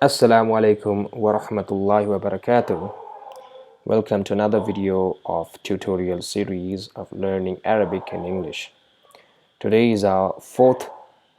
Assalamu alaikum wa rahmatullahi wa barakatuh. Welcome to another video of tutorial series of learning Arabic and English. Today is our fourth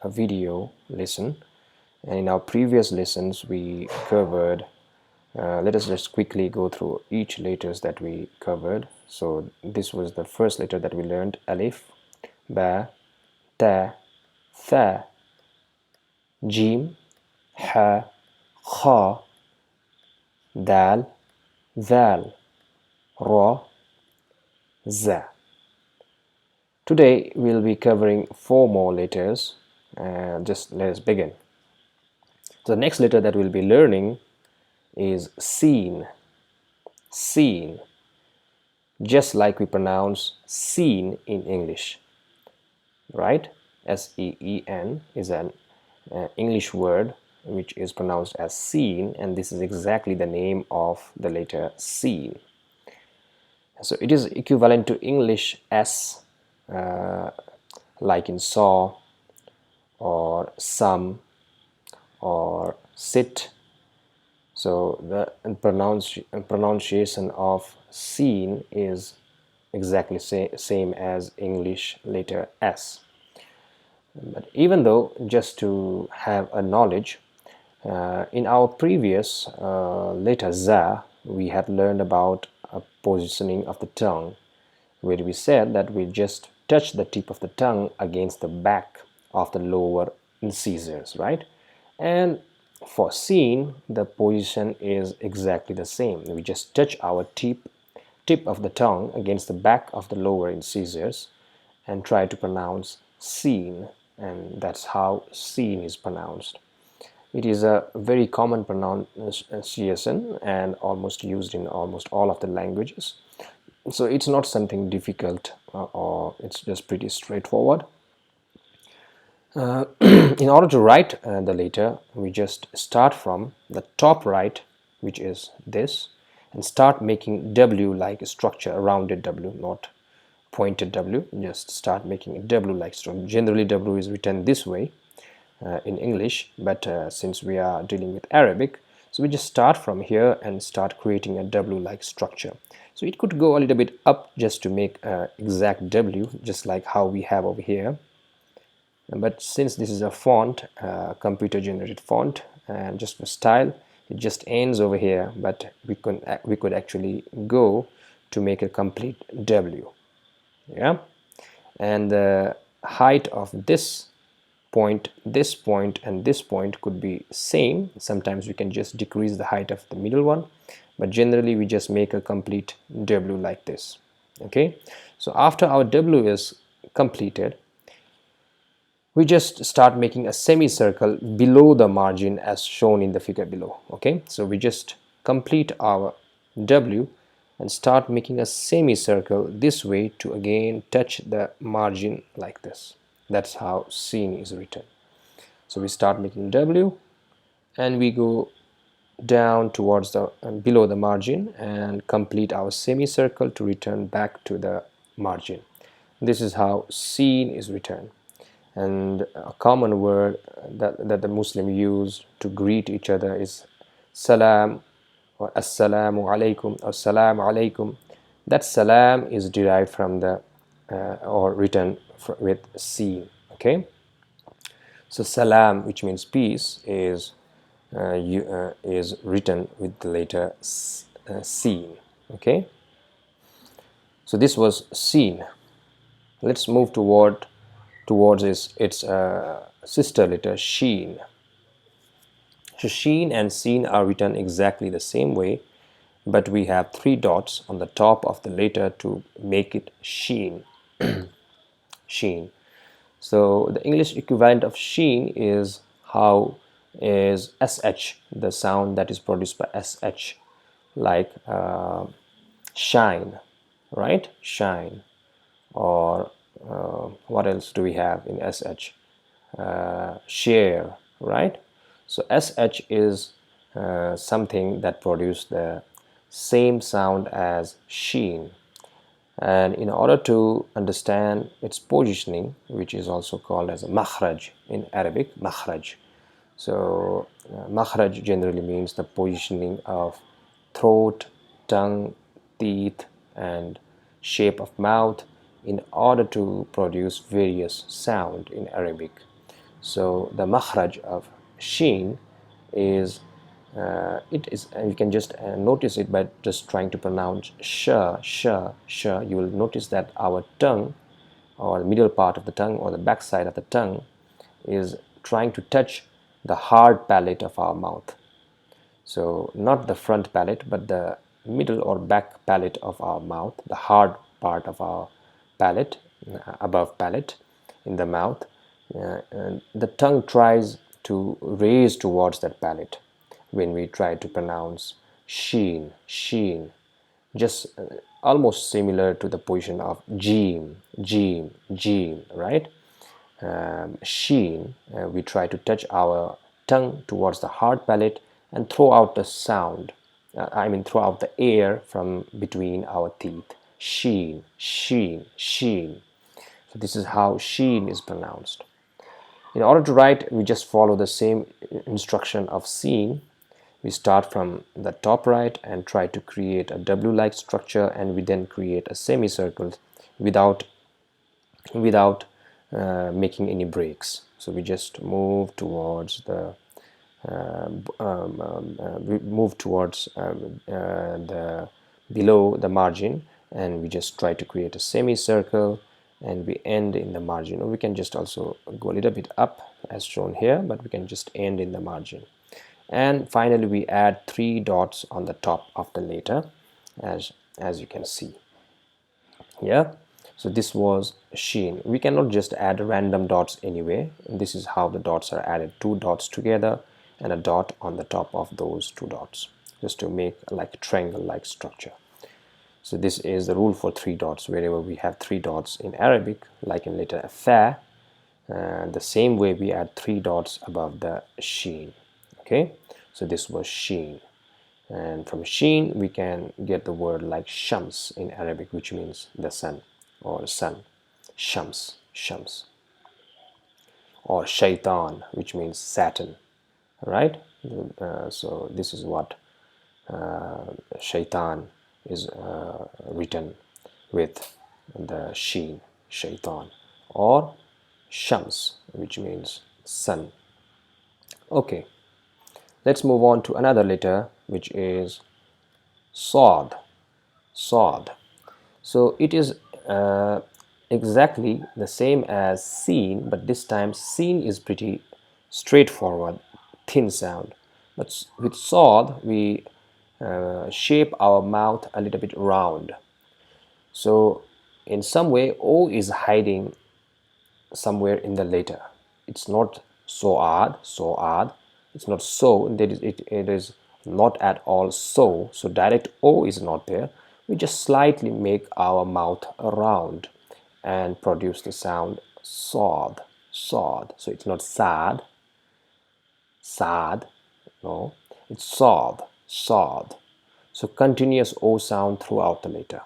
video lesson, and in our previous lessons we covered let us just quickly go through each letters that we covered. So this was the first letter that we learned: alif, ba, ta, tha, jim, ha, kha, dal, zal, ra, za. Today we'll be covering four more letters. Just let us begin. So the next letter that we'll be learning is Sheen. Sheen. Just like we pronounce seen in English, right? S-E-E-N is an English word which is pronounced as seen, and this is exactly the name of the letter Sheen. So it is equivalent to English S, like in saw or some or sit. So the pronunciation of seen is exactly same as English letter S. But even though, just to have a knowledge, in our previous letter za, we had learned about a positioning of the tongue, where we said that we just touch the tip of the tongue against the back of the lower incisors, right? And for seen, the position is exactly the same. We just touch our tip of the tongue against the back of the lower incisors and try to pronounce seen, and that's how seen is pronounced. It is a very common pronunciation and almost used in almost all of the languages. So it's not something difficult, or it's just pretty straightforward. In order to write the letter, we just start from the top right, which is this, and start making W like structure, a rounded W, not pointed W. Just start making a W like structure. Generally W is written this way in English, but since we are dealing with Arabic, so we just start from here and start creating a W like structure. So it could go a little bit up just to make an exact W, just like how we have over here. But since this is a font, computer generated font, and just for style, it just ends over here, but we could actually go to make a complete W. Yeah, and the height of this point, and this point could be same. Sometimes we can just decrease the height of the middle one, but generally we just make a complete W like this. Okay, so after our W is completed, we just start making a semicircle below the margin as shown in the figure below. Okay, so we just complete our W and start making a semicircle this way to again touch the margin like this. That's how seen is written. So we start making W and we go down towards the below the margin and complete our semicircle to return back to the margin. This is how seen is written. And a common word that the Muslim use to greet each other is salam or assalamu alaikum or salam alaikum. That salam is derived from the or written with seen. Okay, so salam, which means peace, is written with the letter seen. Okay, so this was seen. Let's move towards its sister letter Sheen. So Sheen and Seen are written exactly the same way, but we have three dots on the top of the letter to make it Sheen. Sheen. So the English equivalent of Sheen is SH, the sound that is produced by SH, like shine, right? Shine. Or what else do we have in SH? Share, right? So SH is something that produces the same sound as Sheen. And in order to understand its positioning, which is also called as a makhraj in Arabic, makhraj. So makhraj generally means the positioning of throat, tongue, teeth, and shape of mouth in order to produce various sound in Arabic. So the makhraj of Sheen is it is, and you can just notice it by just trying to pronounce sh, sh, sh. You will notice that our tongue, or the middle part of the tongue, or the back side of the tongue, is trying to touch the hard palate of our mouth. So not the front palate, but the middle or back palate of our mouth, the hard part of our palate, above palate in the mouth. And the tongue tries to raise towards that palate when we try to pronounce sheen, sheen, just almost similar to the position of jeem, jeem, jeem, right? Sheen, we try to touch our tongue towards the hard palate and throw out the sound. Throw out the air from between our teeth. Sheen, sheen, sheen. So this is how sheen is pronounced. In order to write, we just follow the same instruction of seen. We start from the top right and try to create a W-like structure, and we then create a semicircle without making any breaks. So we just move towards the we move towards the below the margin, and we just try to create a semicircle, and we end in the margin. Or we can just also go a little bit up as shown here, but we can just end in the margin. And finally we add 3 dots on the top of the letter, as you can see. Yeah, so this was sheen. We cannot just add random dots anyway. This is how the dots are added: 2 dots together and a dot on the top of those 2 dots, just to make like a triangle like structure. So this is the rule for 3 dots. Wherever we have 3 dots in Arabic, like in letter fa, the same way we add 3 dots above the sheen. Okay, so this was sheen. And from sheen we can get the word like shams in Arabic, which means the sun or sun. Shams, shams. Or shaitan, which means Saturn. Right? So this is what shaitan is written with the sheen, shaitan. Or shams, which means sun. Okay, let's move on to another letter, which is Saad. Saad. So it is exactly the same as seen, but this time seen is pretty straightforward, thin sound. But with Saad, we shape our mouth a little bit round. So in some way, O is hiding somewhere in the letter. It's not so-ad. It's not so. It is not at all so. So direct O is not there. We just slightly make our mouth round and produce the sound sod, sod. So it's not sad, sad. No, it's sod, sod. So continuous O sound throughout the letter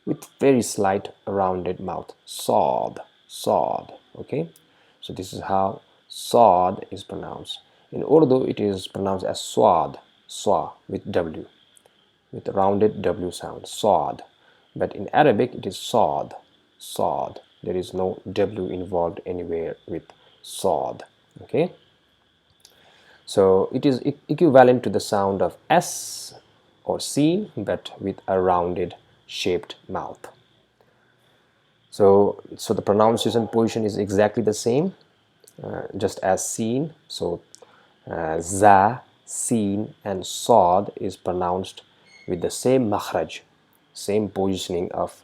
with very slight rounded mouth. Sod, sod. Okay, so this is how sod is pronounced. In Urdu, it is pronounced as swad, swa with W, with rounded W sound, sod. But in Arabic, it is sod, sod. There is no W involved anywhere with sod. Okay, so it is equivalent to the sound of S or C, but with a rounded shaped mouth. So the pronunciation position is exactly the same, just as seen. So za, seen, and sod is pronounced with the same makhraj, same positioning of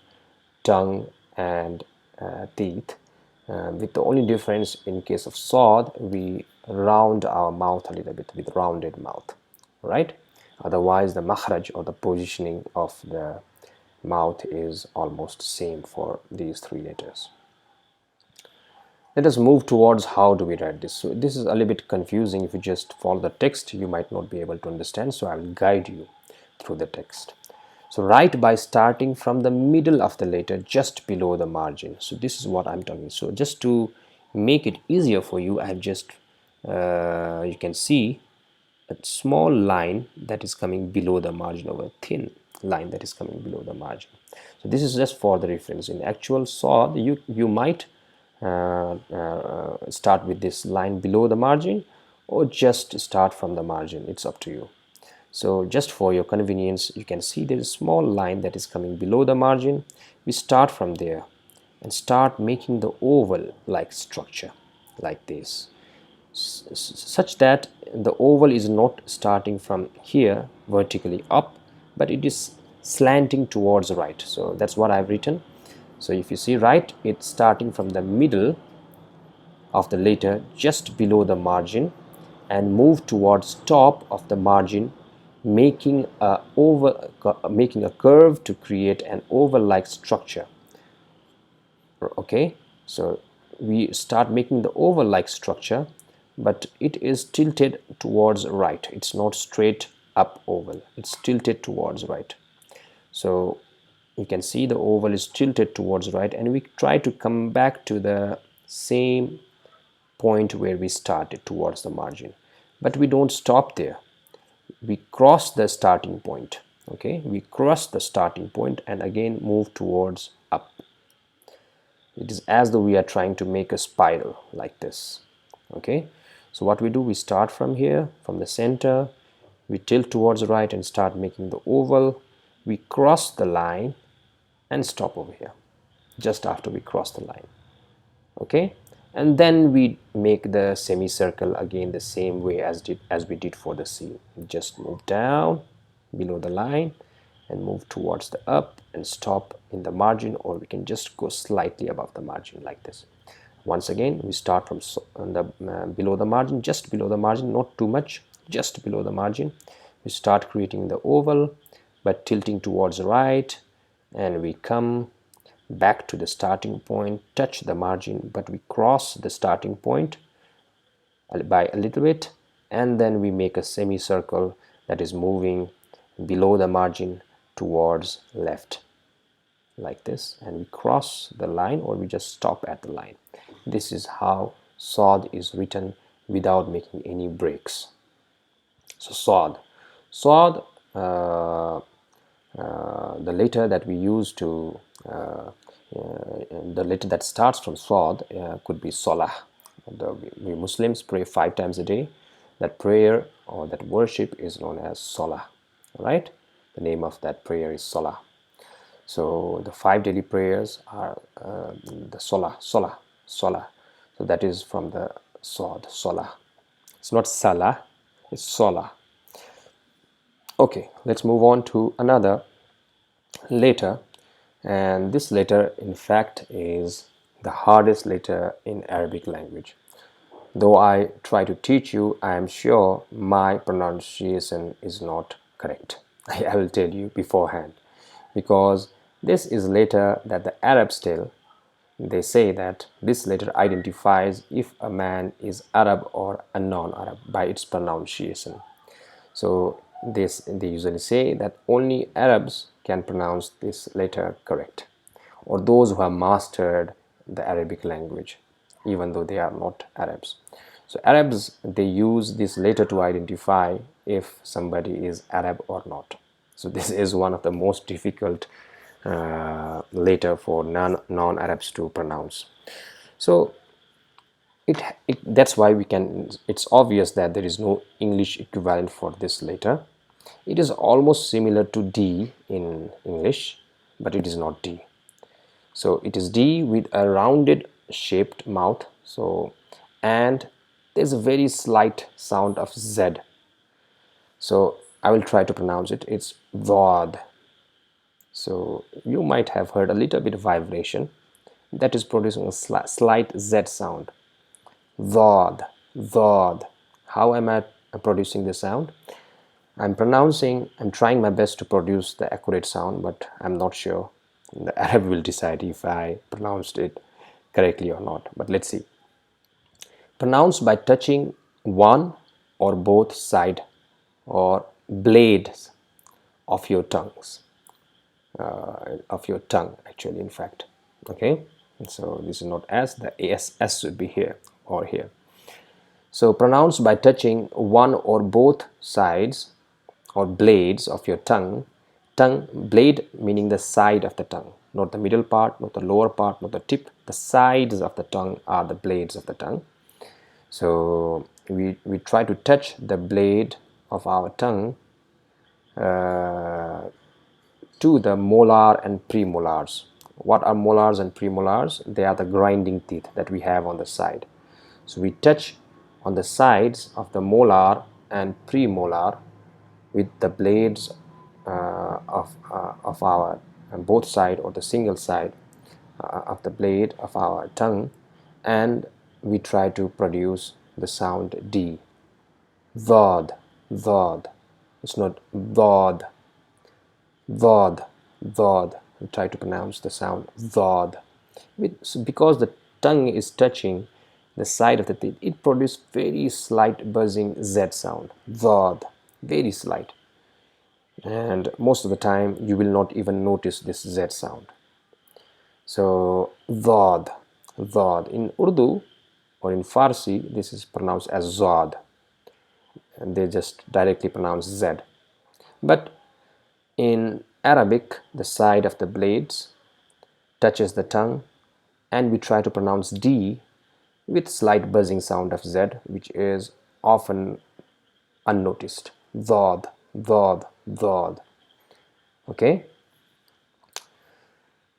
tongue and teeth, with the only difference: in case of sod, we round our mouth a little bit with rounded mouth, right? Otherwise, the makhraj or the positioning of the mouth is almost same for these 3 letters. Let us move towards how do we write this. So this is a little bit confusing. If you just follow the text, you might not be able to understand, so I will guide you through the text. So write by starting from the middle of the letter just below the margin. So this is what I'm talking. So just to make it easier for you, I have just you can see a small line that is coming below the margin, over a thin line that is coming below the margin. So this is just for the reference. In actual saw, you might start with this line below the margin, or just start from the margin. It's up to you. So just for your convenience, you can see there is a small line that is coming below the margin. We start from there and start making the oval like structure like this, such that the oval is not starting from here vertically up, but it is slanting towards the right. So that's what I've written. So if you see right, it's starting from the middle of the letter just below the margin and move towards top of the margin, making making a curve to create an oval like structure. Okay, so we start making the oval like structure, but it is tilted towards right. It's not straight up oval, it's tilted towards right. So you can see the oval is tilted towards right, and we try to come back to the same point where we started, towards the margin. But we don't stop there, we cross the starting point. Okay, we cross the starting point and again move towards up. It is as though we are trying to make a spiral like this. Okay, so what we do, we start from here, from the center, we tilt towards the right and start making the oval. We cross the line and stop over here just after we cross the line. Okay, and then we make the semicircle again the same way as we did for the seal. Just move down below the line and move towards the up and stop in the margin, or we can just go slightly above the margin like this. Once again, we start from below the margin, just below the margin, not too much, just below the margin. We start creating the oval but tilting towards the right, and we come back to the starting point, touch the margin, but we cross the starting point by a little bit, and then we make a semicircle that is moving below the margin towards left like this, and we cross the line, or we just stop at the line. This is how Saad is written without making any breaks. So Saad, the letter that we use to the letter that starts from Saad could be Salah. We Muslims pray 5 times a day. That prayer or that worship is known as Salah, right? The name of that prayer is Salah. So the 5 daily prayers are the Salah. So that is from the Saad, Salah. It's not Salah, it's Salah. Okay, let's move on to another letter, and this letter in fact is the hardest letter in Arabic language. Though I try to teach you, I am sure my pronunciation is not correct. I will tell you beforehand, because this is letter that the Arabs tell. They say that this letter identifies if a man is Arab or a non-Arab by its pronunciation. So they usually say that only Arabs can pronounce this letter correct, or those who have mastered the Arabic language, even though they are not Arabs. So Arabs, they use this letter to identify if somebody is Arab or not. So this is one of the most difficult letter for non-Arabs to pronounce. So that's why it's obvious that there is no English equivalent for this letter. It is almost similar to D in English, but it is not D. So it is D with a rounded shaped mouth. So, and there's a very slight sound of Z. So I will try to pronounce it. It's Daad. So you might have heard a little bit of vibration that is producing a slight Z sound. Daad, Daad. How am I producing the sound? I'm trying my best to produce the accurate sound, but I'm not sure. The Arab will decide if I pronounced it correctly or not. But let's see. Pronounced by touching one or both side or blades of your tongues. Of your tongue, actually, in fact. Okay, so this is not S, the S should be here or here. So pronounce by touching one or both sides or blades of your tongue. Tongue blade meaning the side of the tongue, not the middle part, not the lower part, not the tip. The sides of the tongue are the blades of the tongue. So we try to touch the blade of our tongue to the molar and premolars. What are molars and premolars? They are the grinding teeth that we have on the side. So we touch on the sides of the molar and premolar with the blades of our both side or the single side of the blade of our tongue, and we try to produce the sound D. Daad, Daad. It's not Daad, Daad, Daad. We try to pronounce the sound Daad. Because the tongue is touching the side of the teeth, it produces very slight buzzing Z sound. Daad, very slight. And most of the time you will not even notice this Z sound. So Daad, Daad. In Urdu or in Farsi, this is pronounced as Zad, and they just directly pronounce Z. But in Arabic, the side of the blades touches the tongue, and we try to pronounce D with slight buzzing sound of Z, which is often unnoticed. Daad, Daad, Daad. Okay,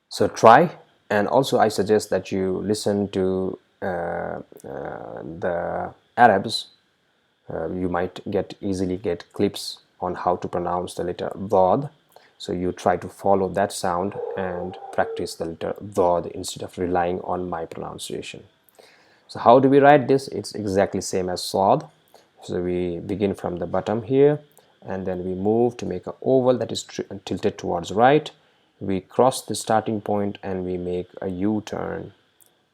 so try, and also I suggest that you listen to the Arabs. You might easily get clips on how to pronounce the letter Daad. So you try to follow that sound and practice the letter Daad instead of relying on my pronunciation. So how do we write this? It's exactly same as Saad. So we begin from the bottom here, and then we move to make an oval that is tilted towards right. We cross the starting point and we make a U-turn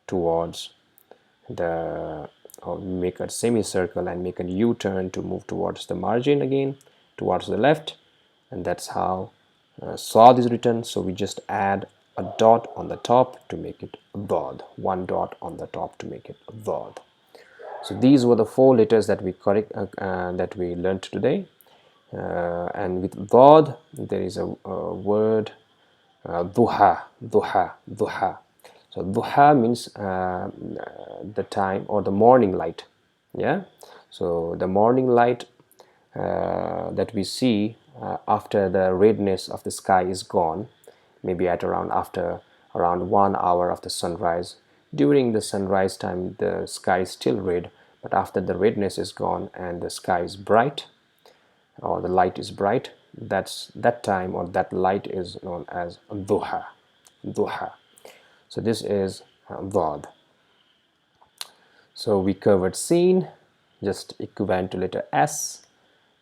towards the, or make a semicircle and make a U-turn to move towards the margin again, towards the left, and that's how Saad is written. So we just add a dot on the top to make it Daad, one dot on the top to make it Daad. So these were the 4 letters that we that we learned today, and with Daad there is a word duha, duha, duha. So duha means the time or the morning light. Yeah, so the morning light that we see after the redness of the sky is gone, maybe at around 1 hour of the sunrise. During the sunrise time the sky is still red, but after the redness is gone and the sky is bright, or the light is bright, that's that time, or that light is known as duha, duha. So this is Daad. So we covered Sheen, just equivalent to letter S.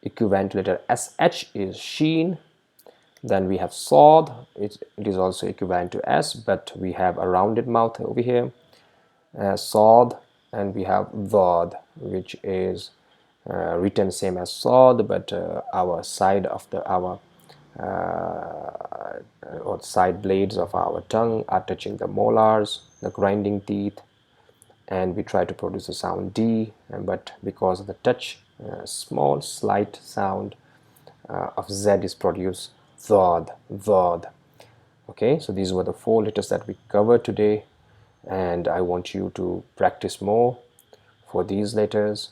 Equivalent to letter SH is Sheen. Then we have Saad, it is also equivalent to S, but we have a rounded mouth over here, Saad. And we have Daad, which is written same as Saad, but our side of the or side blades of our tongue are touching the molars, the grinding teeth, and we try to produce a sound D, but because of the touch, small slight sound of Z is produced, Daad, Daad. Okay, so these were the 4 letters that we covered today, and I want you to practice more for these letters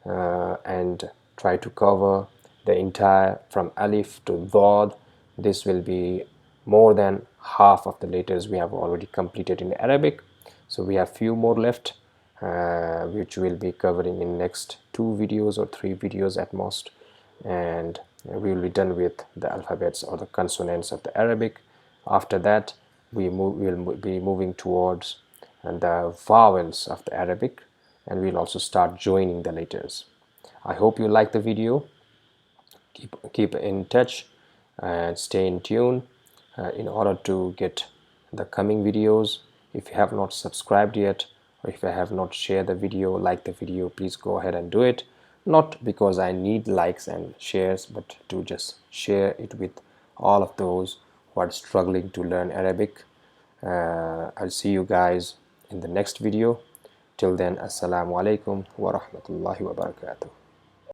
and try to cover the entire from Alif to Daad. This will be more than half of the letters we have already completed in Arabic. So we have few more left, which we'll be covering in next 2 videos or 3 videos at most, and we will be done with the alphabets or the consonants of the Arabic. After that we'll be moving towards the vowels of the Arabic, and we'll also start joining the letters. I hope you like the video. Keep in touch and stay in tune in order to get the coming videos. If you have not subscribed yet, or if you have not shared the video, like the video, please go ahead and do it. Not because I need likes and shares, but to just share it with all of those who are struggling to learn Arabic. I'll see you guys in the next video. Till then, assalamu alaikum wa rahmatullahi wa barakatuh.